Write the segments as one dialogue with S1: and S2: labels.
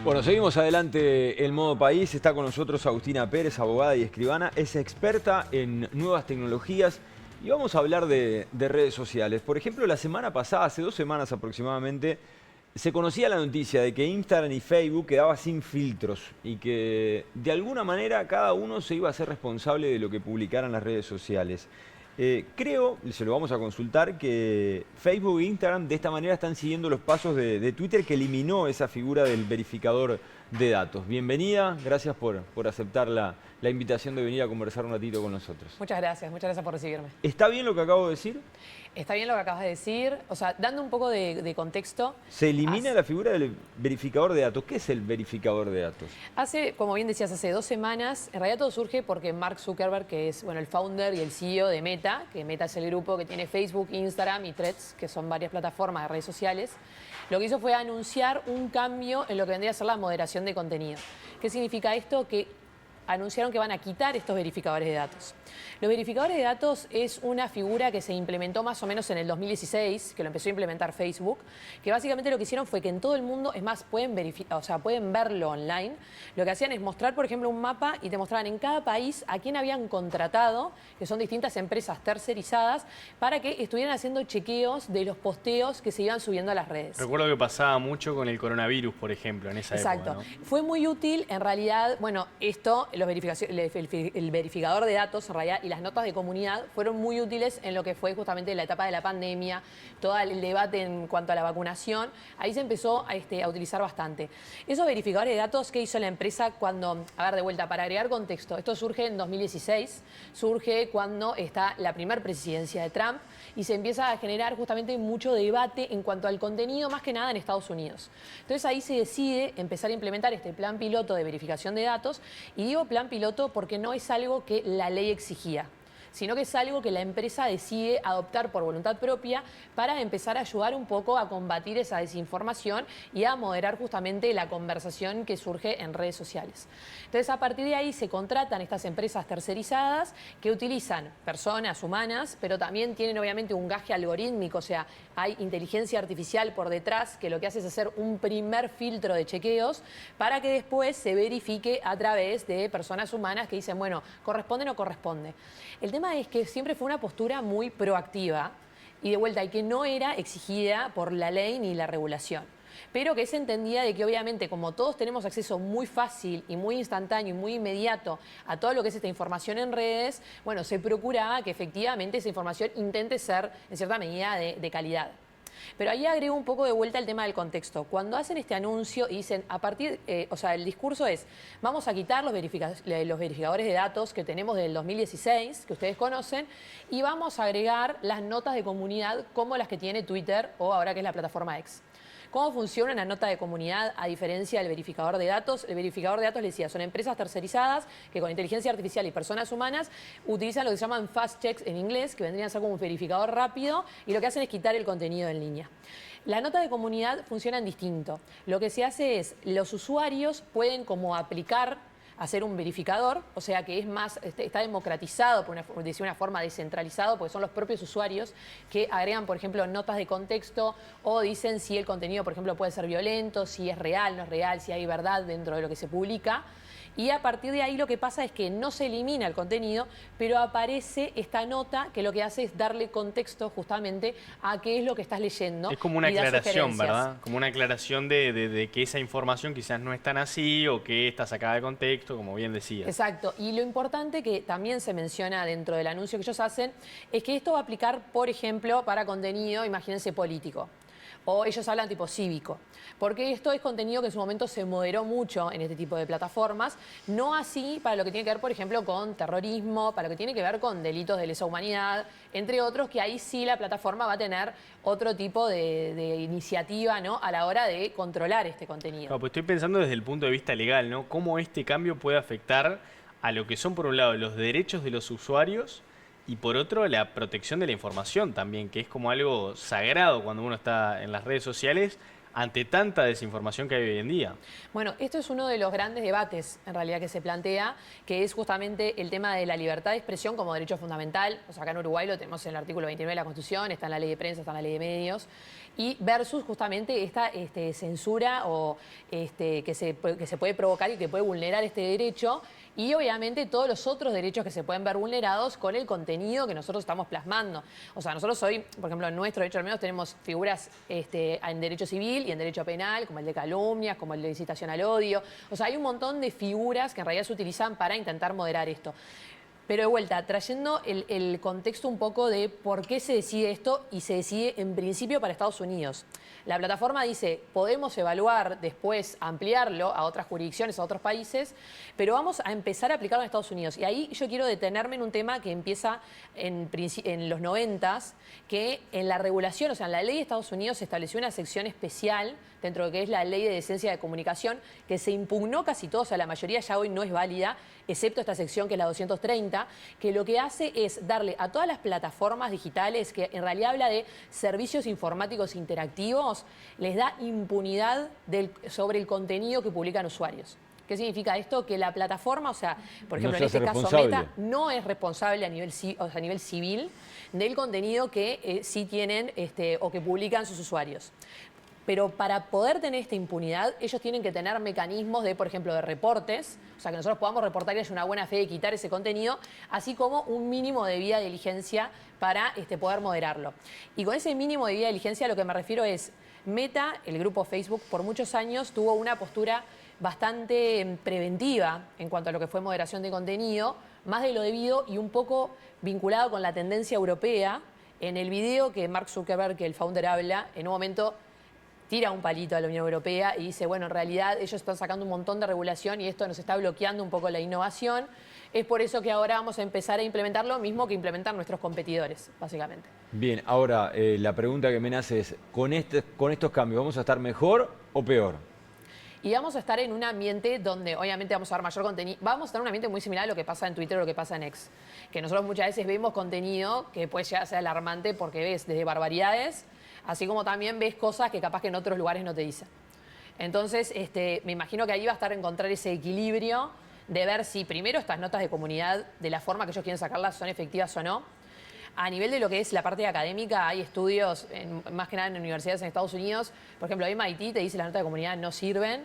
S1: Bueno, seguimos adelante el modo país. Está con nosotros Agustina Pérez, abogada y escribana. Es experta en nuevas tecnologías y vamos a hablar de redes sociales. Por ejemplo, la semana pasada, hace 2 semanas aproximadamente, se conocía la noticia de que Instagram y Facebook quedaba sin filtros y que de alguna manera cada uno se iba a hacer responsable de lo que publicaran las redes sociales. Creo, y se lo vamos a consultar, que Facebook e Instagram de esta manera están siguiendo los pasos de Twitter, que eliminó esa figura del verificador de datos. Bienvenida, gracias por aceptar la invitación de venir a conversar un ratito con nosotros.
S2: Muchas gracias por recibirme.
S1: ¿Está bien lo que acabo de decir?
S2: Está bien lo que acabas de decir, o sea, dando un poco de contexto.
S1: Se elimina la figura del verificador de datos. ¿Qué es el verificador de datos?
S2: Hace, como bien decías, hace 2 semanas, en realidad todo surge porque Mark Zuckerberg, que es el founder y el CEO de Meta, que Meta es el grupo que tiene Facebook, Instagram y Threads, que son varias plataformas de redes sociales, lo que hizo fue anunciar un cambio en lo que vendría a ser la moderación de contenido. ¿Qué significa esto? Que anunciaron que van a quitar estos verificadores de datos. Los verificadores de datos es una figura que se implementó más o menos en el 2016, que lo empezó a implementar Facebook, que básicamente lo que hicieron fue que en todo el mundo, es más, pueden verlo online. Lo que hacían es mostrar, por ejemplo, un mapa y te mostraban en cada país a quién habían contratado, que son distintas empresas tercerizadas, para que estuvieran haciendo chequeos de los posteos que se iban subiendo a las redes.
S3: Recuerdo que pasaba mucho con el coronavirus, por ejemplo, en esa época, ¿no?
S2: Fue muy útil, en realidad, esto, el verificador de datos, en realidad, y las notas de comunidad fueron muy útiles en lo que fue justamente la etapa de la pandemia, todo el debate en cuanto a la vacunación. Ahí se empezó a utilizar bastante. Esos verificadores de datos, ¿qué hizo la empresa cuando, a ver, de vuelta, para agregar contexto, esto surge en 2016, surge cuando está la primera presidencia de Trump y se empieza a generar justamente mucho debate en cuanto al contenido, más que nada en Estados Unidos. Entonces ahí se decide empezar a implementar este plan piloto de verificación de datos, y digo plan piloto porque no es algo que la ley exigía, sino que es algo que la empresa decide adoptar por voluntad propia para empezar a ayudar un poco a combatir esa desinformación y a moderar justamente la conversación que surge en redes sociales. Entonces, a partir de ahí se contratan estas empresas tercerizadas que utilizan personas humanas, pero también tienen obviamente un gaje algorítmico, o sea, hay inteligencia artificial por detrás que lo que hace es hacer un primer filtro de chequeos para que después se verifique a través de personas humanas que dicen, bueno, ¿corresponde o no corresponde? El tema es que siempre fue una postura muy proactiva y de vuelta, y que no era exigida por la ley ni la regulación, pero que se entendía de que obviamente como todos tenemos acceso muy fácil y muy instantáneo y muy inmediato a todo lo que es esta información en redes, bueno, se procuraba que efectivamente esa información intente ser en cierta medida de calidad. Pero ahí agrego un poco de vuelta el tema del contexto. Cuando hacen este anuncio y dicen, el discurso es, vamos a quitar los verificadores de datos que tenemos del 2016, que ustedes conocen, y vamos a agregar las notas de comunidad como las que tiene Twitter o ahora que es la plataforma X. ¿Cómo funciona una nota de comunidad a diferencia del verificador de datos? El verificador de datos, les decía, son empresas tercerizadas que con inteligencia artificial y personas humanas utilizan lo que se llaman fast checks en inglés, que vendrían a ser como un verificador rápido, y lo que hacen es quitar el contenido en línea. La nota de comunidad funciona distinto. Lo que se hace es, los usuarios pueden como aplicar hacer un verificador, o sea que es más, está democratizado, de una forma descentralizado, porque son los propios usuarios que agregan, por ejemplo, notas de contexto o dicen si el contenido, por ejemplo, puede ser violento, si es real, no es real, si hay verdad dentro de lo que se publica. Y a partir de ahí lo que pasa es que no se elimina el contenido, pero aparece esta nota que lo que hace es darle contexto justamente a qué es lo que estás leyendo.
S3: Es como una aclaración, ¿verdad? Como una aclaración de que esa información quizás no es tan así o que está sacada de contexto, como bien decías.
S2: Exacto. Y lo importante que también se menciona dentro del anuncio que ellos hacen es que esto va a aplicar, por ejemplo, para contenido, imagínense, político. O ellos hablan tipo cívico, porque esto es contenido que en su momento se moderó mucho en este tipo de plataformas, no así para lo que tiene que ver, por ejemplo, con terrorismo, para lo que tiene que ver con delitos de lesa humanidad, entre otros, que ahí sí la plataforma va a tener otro tipo de iniciativa, ¿no?, a la hora de controlar este contenido.
S3: Claro, pues estoy pensando desde el punto de vista legal, ¿no? Cómo este cambio puede afectar a lo que son, por un lado, los derechos de los usuarios, y por otro, la protección de la información también, que es como algo sagrado cuando uno está en las redes sociales, ante tanta desinformación que hay hoy en día.
S2: Bueno, esto es uno de los grandes debates, en realidad, que se plantea, que es justamente el tema de la libertad de expresión como derecho fundamental. O sea, acá en Uruguay lo tenemos en el artículo 29 de la Constitución, está en la ley de prensa, está en la ley de medios, y versus justamente esta censura o que se puede provocar y que puede vulnerar este derecho, y obviamente todos los otros derechos que se pueden ver vulnerados con el contenido que nosotros estamos plasmando. O sea, nosotros hoy, por ejemplo, en nuestro derecho al menos tenemos figuras en derecho civil y en derecho penal, como el de calumnias, como el de incitación al odio. O sea, hay un montón de figuras que en realidad se utilizan para intentar moderar esto. Pero de vuelta, trayendo el contexto un poco de por qué se decide esto, y se decide en principio para Estados Unidos. La plataforma dice, podemos evaluar después, ampliarlo a otras jurisdicciones, a otros países, pero vamos a empezar a aplicarlo en Estados Unidos. Y ahí yo quiero detenerme en un tema que empieza en los 90s, que en la regulación, o sea, en la ley de Estados Unidos se estableció una sección especial dentro de lo que es la ley de decencia de comunicación, que se impugnó casi todo, o sea, la mayoría ya hoy no es válida, excepto esta sección que es la 230, que lo que hace es darle a todas las plataformas digitales, que en realidad habla de servicios informáticos interactivos, les da impunidad sobre el contenido que publican usuarios. ¿Qué significa esto? Que la plataforma, o sea, por ejemplo, en este caso Meta, no es responsable a nivel civil del contenido que sí tienen o que publican sus usuarios. Pero para poder tener esta impunidad, ellos tienen que tener mecanismos de, por ejemplo, de reportes, o sea, que nosotros podamos reportar y haya una buena fe de quitar ese contenido, así como un mínimo de vía de diligencia para poder moderarlo. Y con ese mínimo de vía de diligencia lo que me refiero es, Meta, el grupo Facebook, por muchos años tuvo una postura bastante preventiva en cuanto a lo que fue moderación de contenido, más de lo debido y un poco vinculado con la tendencia europea. En el video que Mark Zuckerberg, que el founder, habla, en un momento tira un palito a la Unión Europea y dice, bueno, en realidad ellos están sacando un montón de regulación y esto nos está bloqueando un poco la innovación. Es por eso que ahora vamos a empezar a implementar lo mismo que implementan nuestros competidores, básicamente.
S1: Bien, ahora la pregunta que me nace es, ¿con estos cambios vamos a estar mejor o peor?
S2: Y vamos a estar en un ambiente donde obviamente vamos a dar mayor contenido. Vamos a estar en un ambiente muy similar a lo que pasa en Twitter o lo que pasa en X. Que nosotros muchas veces vemos contenido que puede llegar a ser alarmante porque ves desde barbaridades, así como también ves cosas que capaz que en otros lugares no te dicen. Entonces, me imagino que ahí va a estar encontrar ese equilibrio de ver si primero estas notas de comunidad, de la forma que ellos quieren sacarlas, son efectivas o no. A nivel de lo que es la parte académica, hay estudios, más que nada en universidades en Estados Unidos. Por ejemplo, MIT te dice las notas de comunidad no sirven,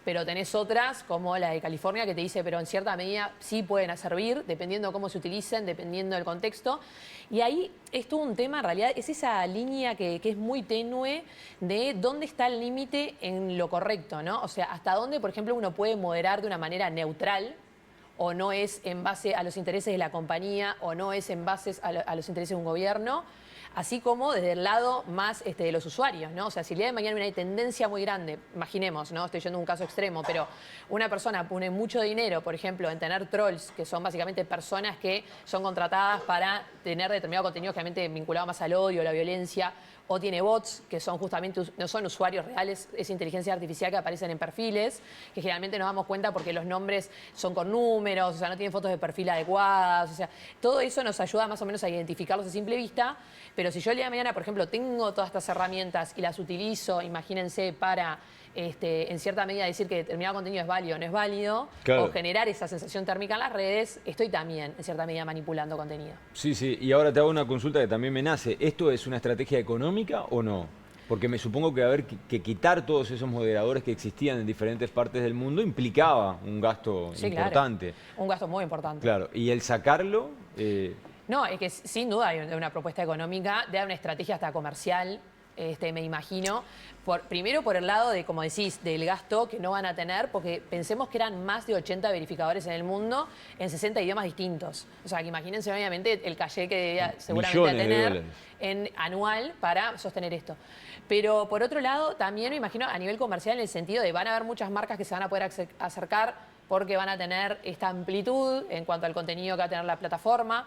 S2: pero tenés otras, como la de California, que te dice, pero en cierta medida sí pueden servir, dependiendo de cómo se utilicen, dependiendo del contexto. Y ahí es todo un tema, en realidad, es esa línea que es muy tenue de dónde está el límite en lo correcto, ¿no? O sea, hasta dónde, por ejemplo, uno puede moderar de una manera neutral, o no es en base a los intereses de la compañía, o no es en base a los intereses de un gobierno, así como desde el lado más de los usuarios, ¿no? O sea, si el día de mañana hay tendencia muy grande, imaginemos, ¿no? Estoy yendo a un caso extremo, pero una persona pone mucho dinero, por ejemplo, en tener trolls, que son básicamente personas que son contratadas para tener determinado contenido generalmente vinculado más al odio, a la violencia, o tiene bots, que son justamente, no son usuarios reales, es inteligencia artificial que aparecen en perfiles, que generalmente nos damos cuenta porque los nombres son con números, o sea, no tienen fotos de perfil adecuadas, o sea, todo eso nos ayuda más o menos a identificarlos a simple vista, pero si yo el día de mañana, por ejemplo, tengo todas estas herramientas y las utilizo, imagínense, para en cierta medida decir que determinado contenido es válido o no es válido,
S1: claro,
S2: o generar esa sensación térmica en las redes, estoy también, en cierta medida, manipulando contenido.
S1: Sí, sí, y ahora te hago una consulta que también me nace. ¿Esto es una estrategia económica o no? Porque me supongo que haber que quitar todos esos moderadores que existían en diferentes partes del mundo implicaba un gasto importante.
S2: Claro, un gasto muy importante.
S1: Claro, y el sacarlo...
S2: No, es que sin duda hay una propuesta económica, de una estrategia hasta comercial, me imagino. Primero por el lado de, como decís, del gasto que no van a tener, porque pensemos que eran más de 80 verificadores en el mundo en 60 idiomas distintos. O sea, que imagínense obviamente el caché que debía seguramente tener anual para sostener esto. Pero por otro lado, también me imagino a nivel comercial en el sentido de van a haber muchas marcas que se van a poder acercar porque van a tener esta amplitud en cuanto al contenido que va a tener la plataforma.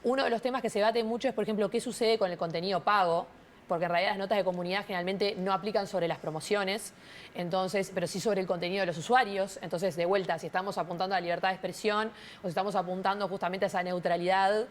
S2: Uno de los temas que se debate mucho es, por ejemplo, qué sucede con el contenido pago, porque en realidad las notas de comunidad generalmente no aplican sobre las promociones, entonces, pero sí sobre el contenido de los usuarios. Entonces, de vuelta, si estamos apuntando a la libertad de expresión o si estamos apuntando justamente a esa neutralidad,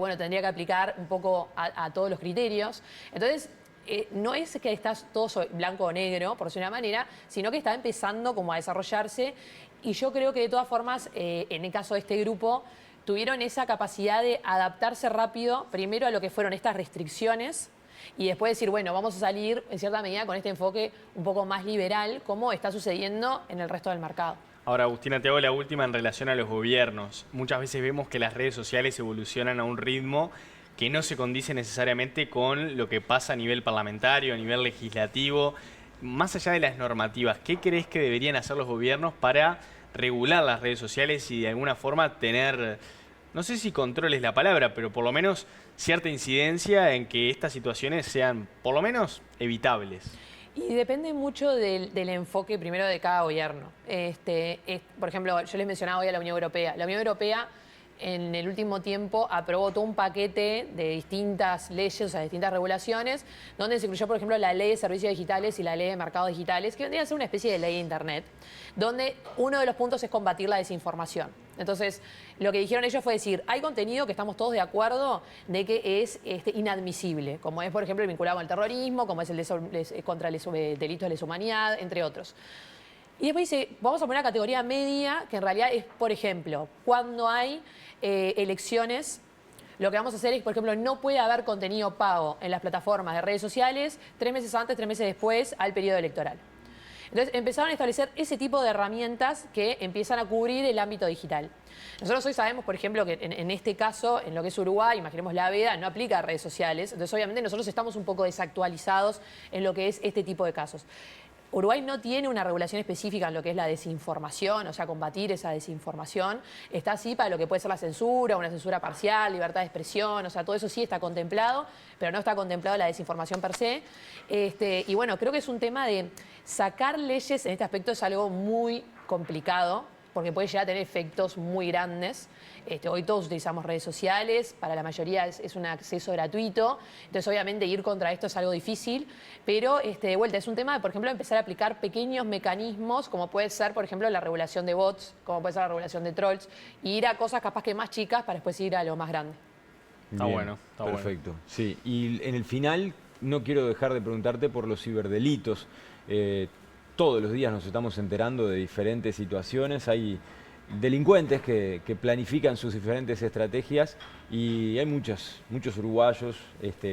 S2: bueno, tendría que aplicar un poco a todos los criterios. Entonces, no es que está todo blanco o negro, por decirlo de una manera, sino que está empezando como a desarrollarse. Y yo creo que de todas formas, en el caso de este grupo, tuvieron esa capacidad de adaptarse rápido, primero a lo que fueron estas restricciones, y después decir, bueno, vamos a salir en cierta medida con este enfoque un poco más liberal, como está sucediendo en el resto del mercado.
S3: Ahora, Agustina, te hago la última en relación a los gobiernos. Muchas veces vemos que las redes sociales evolucionan a un ritmo que no se condice necesariamente con lo que pasa a nivel parlamentario, a nivel legislativo. Más allá de las normativas, ¿qué crees que deberían hacer los gobiernos para regular las redes sociales y de alguna forma tener, no sé si control es la palabra, pero por lo menos cierta incidencia en que estas situaciones sean por lo menos evitables?
S2: Y depende mucho del enfoque primero de cada gobierno. Por ejemplo, yo les mencionaba hoy a la Unión Europea. La Unión Europea en el último tiempo aprobó todo un paquete de distintas leyes, o sea, distintas regulaciones, donde se incluyó, por ejemplo, la ley de servicios digitales y la ley de mercados digitales, que vendría a ser una especie de ley de Internet, donde uno de los puntos es combatir la desinformación. Entonces, lo que dijeron ellos fue decir, hay contenido que estamos todos de acuerdo de que es inadmisible, como es, por ejemplo, el vinculado al terrorismo, como es el contra el delito de lesa humanidad, entre otros. Y después dice, vamos a poner una categoría media, que en realidad es, por ejemplo, cuando hay elecciones, lo que vamos a hacer es, por ejemplo, no puede haber contenido pago en las plataformas de redes sociales 3 meses antes, 3 meses después al periodo electoral. Entonces empezaron a establecer ese tipo de herramientas que empiezan a cubrir el ámbito digital. Nosotros hoy sabemos, por ejemplo, que en este caso, en lo que es Uruguay, imaginemos la veda, no aplica a redes sociales. Entonces, obviamente, nosotros estamos un poco desactualizados en lo que es este tipo de casos. Uruguay no tiene una regulación específica en lo que es la desinformación, o sea, combatir esa desinformación. Está así para lo que puede ser la censura, una censura parcial, libertad de expresión, o sea, todo eso sí está contemplado, pero no está contemplado la desinformación per se. Y bueno, creo que es un tema de sacar leyes en este aspecto es algo muy complicado, porque puede llegar a tener efectos muy grandes. Hoy todos utilizamos redes sociales, para la mayoría es un acceso gratuito, entonces obviamente ir contra esto es algo difícil, pero de vuelta es un tema de, por ejemplo, empezar a aplicar pequeños mecanismos, como puede ser, por ejemplo, la regulación de bots, como puede ser la regulación de trolls, y ir a cosas capaz que más chicas para después ir a lo más grande.
S3: Está bueno, está
S1: perfecto.
S3: bueno.
S1: Sí, y en el final no quiero dejar de preguntarte por los ciberdelitos. Todos los días nos estamos enterando de diferentes situaciones. Hay delincuentes que planifican sus diferentes estrategias y hay muchos uruguayos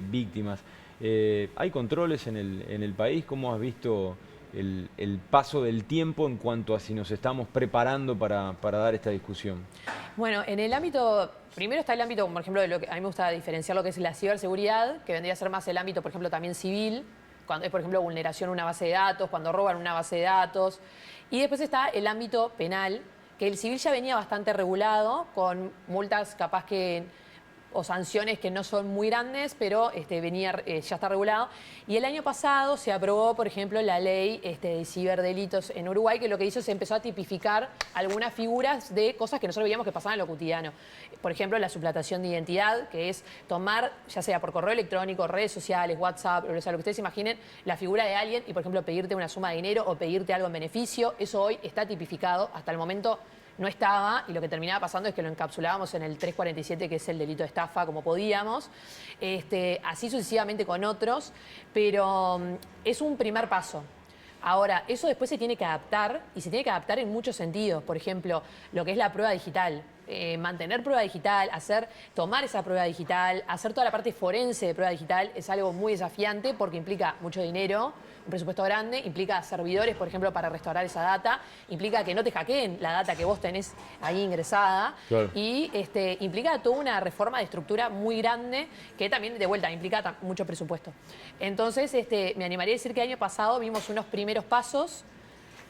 S1: víctimas. ¿Hay controles en el país? ¿Cómo has visto el paso del tiempo en cuanto a si nos estamos preparando para dar esta discusión?
S2: Bueno, en el ámbito, primero está el ámbito, por ejemplo, de lo que a mí me gusta diferenciar lo que es la ciberseguridad, que vendría a ser más el ámbito, por ejemplo, también civil, cuando es, por ejemplo, vulneración a una base de datos, cuando roban una base de datos. Y después está el ámbito penal, que el civil ya venía bastante regulado, con multas capaz que o sanciones que no son muy grandes, pero ya está regulado. Y el año pasado se aprobó, por ejemplo, la ley de ciberdelitos en Uruguay, que lo que hizo es empezó a tipificar algunas figuras de cosas que nosotros veíamos que pasaban en lo cotidiano. Por ejemplo, la suplantación de identidad, que es tomar, ya sea por correo electrónico, redes sociales, WhatsApp, o sea, lo que ustedes imaginen, la figura de alguien y, por ejemplo, pedirte una suma de dinero o pedirte algo en beneficio. Eso hoy está tipificado. Hasta el momento no estaba, y lo que terminaba pasando es que lo encapsulábamos en el 347, que es el delito de estafa, como podíamos, así sucesivamente con otros, pero es un primer paso. Ahora, eso después se tiene que adaptar, y se tiene que adaptar en muchos sentidos. Por ejemplo, lo que es la prueba digital. Mantener prueba digital, tomar esa prueba digital, hacer toda la parte forense de prueba digital es algo muy desafiante porque implica mucho dinero, un presupuesto grande, implica servidores, por ejemplo, para restaurar esa data, implica que no te hackeen la data que vos tenés ahí ingresada, claro. Y implica toda una reforma de estructura muy grande que también, de vuelta, implica mucho presupuesto. Entonces, me animaría a decir que el año pasado vimos unos primeros pasos.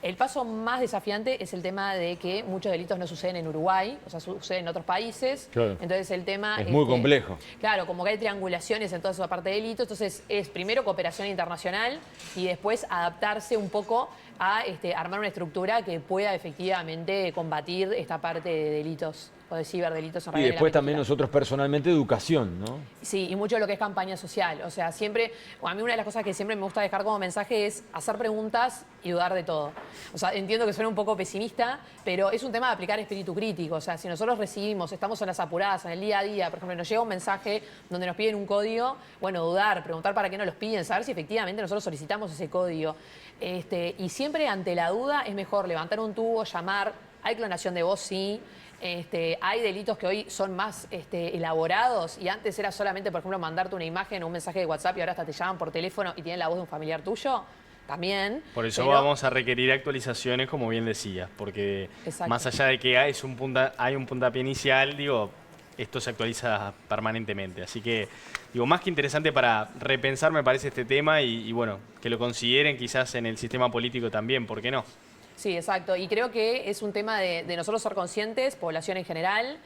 S2: El paso más desafiante es el tema de que muchos delitos no suceden en Uruguay, o sea, suceden en otros países. Claro. Entonces el tema
S1: es muy complejo.
S2: Claro, como que hay triangulaciones en toda esa parte de delitos. Entonces es primero cooperación internacional y después adaptarse un poco a armar una estructura que pueda efectivamente combatir esta parte de delitos o de ciberdelitos en
S1: Y
S2: realidad.
S1: después también nosotros personalmente educación, ¿no?
S2: Sí, y mucho de lo que es campaña social. O sea, siempre, a mí una de las cosas que siempre me gusta dejar como mensaje es hacer preguntas y dudar de todo. O sea, entiendo que suena un poco pesimista, pero es un tema de aplicar espíritu crítico. O sea, si nosotros recibimos, estamos en las apuradas, en el día a día, por ejemplo, nos llega un mensaje donde nos piden un código, bueno, dudar, preguntar para qué nos los piden, saber si efectivamente nosotros solicitamos ese código. Y siempre ante la duda es mejor levantar un tubo, llamar, hay clonación de voz, sí. Hay delitos que hoy son más elaborados y antes era solamente, por ejemplo, mandarte una imagen o un mensaje de WhatsApp y ahora hasta te llaman por teléfono y tienen la voz de un familiar tuyo. También.
S3: Por eso
S2: pero
S3: vamos a requerir actualizaciones, como bien decías, porque
S2: Exacto.
S3: más allá de que hay un puntapié inicial, digo, esto se actualiza permanentemente. Así que, digo, más que interesante para repensar me parece este tema y bueno, que lo consideren quizás en el sistema político también, ¿por qué no?
S2: Sí, exacto. Y creo que es un tema de nosotros ser conscientes, población en general.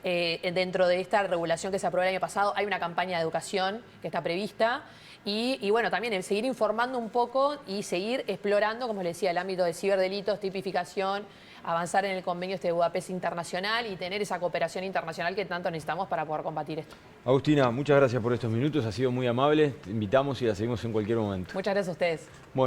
S2: Dentro de esta regulación que se aprobó el año pasado hay una campaña de educación que está prevista. Y bueno, también el seguir informando un poco y seguir explorando, como les decía, el ámbito de ciberdelitos, tipificación, avanzar en el convenio de Budapest internacional y tener esa cooperación internacional que tanto necesitamos para poder combatir esto.
S1: Agustina, muchas gracias por estos minutos, ha sido muy amable, te invitamos y la seguimos en cualquier momento.
S2: Muchas gracias a ustedes.